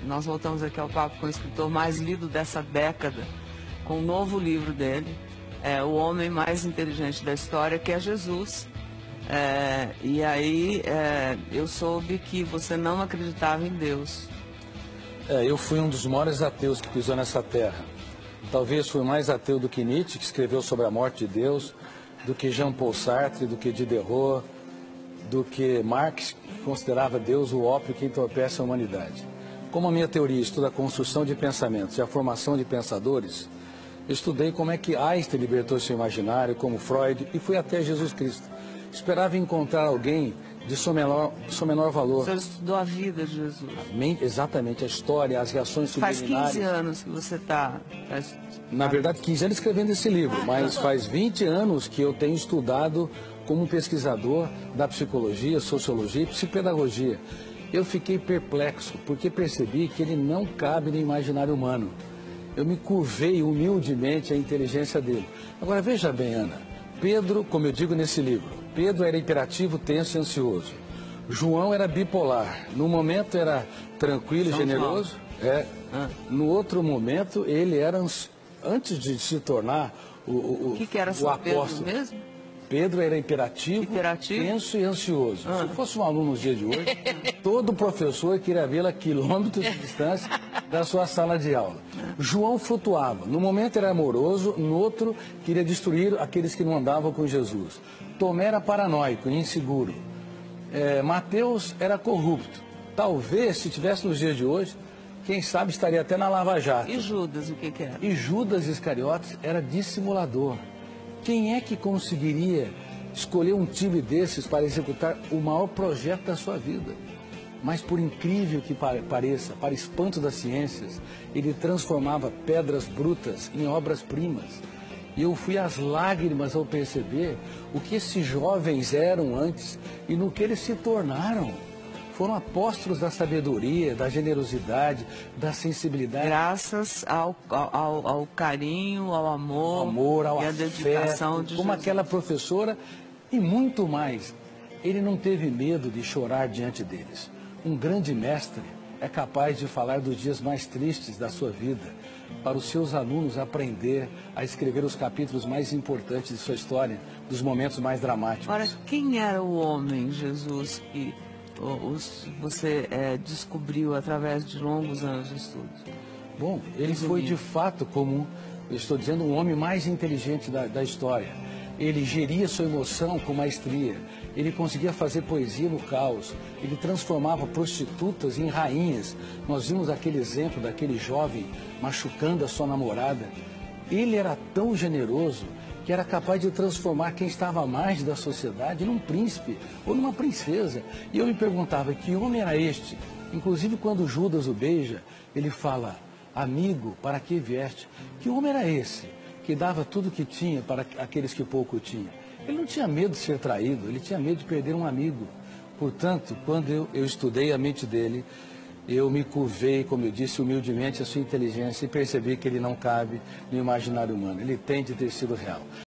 nós voltamos aqui ao papo com o escritor mais lido dessa década, com um novo livro dele, O Homem Mais Inteligente da História, que é Jesus. E aí eu soube que você não acreditava em Deus. Eu fui um dos maiores ateus que pisou nessa terra. Talvez fui mais ateu do que Nietzsche, que escreveu sobre a morte de Deus, do que Jean-Paul Sartre, do que Diderot, do que Marx, que considerava Deus o ópio que entorpece a humanidade. Como a minha teoria estuda a construção de pensamentos e a formação de pensadores, eu estudei como é que Einstein libertou seu imaginário, como Freud, e fui até Jesus Cristo. Esperava encontrar alguém de seu menor valor. O senhor estudou a vida de Jesus. Exatamente, a história, as reações subliminares. Faz 15 anos que você está... Na verdade, 15 anos escrevendo esse livro, mas faz 20 anos que eu tenho estudado como pesquisador da psicologia, sociologia e psicopedagogia. Eu fiquei perplexo, porque percebi que ele não cabe no imaginário humano. Eu me curvei humildemente à inteligência dele. Agora, veja bem, Ana, Pedro, como eu digo nesse livro, Pedro era imperativo, tenso e ansioso. João era bipolar. No momento era tranquilo e generoso. No outro momento ele era, antes de se tornar o que era o apóstolo. Pedro mesmo? Pedro era imperativo, tenso e ansioso. Se eu fosse um aluno nos dias de hoje, todo professor queria vê-lo a quilômetros de distância da sua sala de aula. João flutuava. No momento era amoroso, no outro queria destruir aqueles que não andavam com Jesus. Tomé era paranoico e inseguro. Mateus era corrupto. Talvez, se tivesse nos dias de hoje, quem sabe estaria até na Lava Jato. E Judas, o que era? E Judas Iscariotes era dissimulador. Quem é que conseguiria escolher um time desses para executar o maior projeto da sua vida? Mas por incrível que pareça, para espanto das ciências, ele transformava pedras brutas em obras-primas. E eu fui às lágrimas ao perceber o que esses jovens eram antes e no que eles se tornaram. Foram apóstolos da sabedoria, da generosidade, da sensibilidade. Graças ao carinho, ao amor, ao e à dedicação de como Jesus. aquela professora e muito mais. Ele não teve medo de chorar diante deles. Um grande mestre é capaz de falar dos dias mais tristes da sua vida, para os seus alunos aprender a escrever os capítulos mais importantes de sua história, dos momentos mais dramáticos. Ora, quem era o homem, Jesus, que você descobriu através de longos anos de estudos? Bom, ele foi de fato, como eu estou dizendo, um homem mais inteligente da história. Ele geria sua emoção com maestria. Ele conseguia fazer poesia no caos. Ele transformava prostitutas em rainhas. Nós vimos aquele exemplo daquele jovem machucando a sua namorada. Ele era tão generoso que era capaz de transformar quem estava à margem da sociedade num príncipe ou numa princesa. E eu me perguntava, que homem era este? Inclusive, quando Judas o beija, ele fala, amigo, para que vieste? Que homem era esse que dava tudo que tinha para aqueles que pouco tinham? Ele não tinha medo de ser traído, ele tinha medo de perder um amigo. Portanto, quando eu estudei a mente dele, eu me curvei, como eu disse, humildemente a sua inteligência e percebi que ele não cabe no imaginário humano. Ele tem de ter sido real.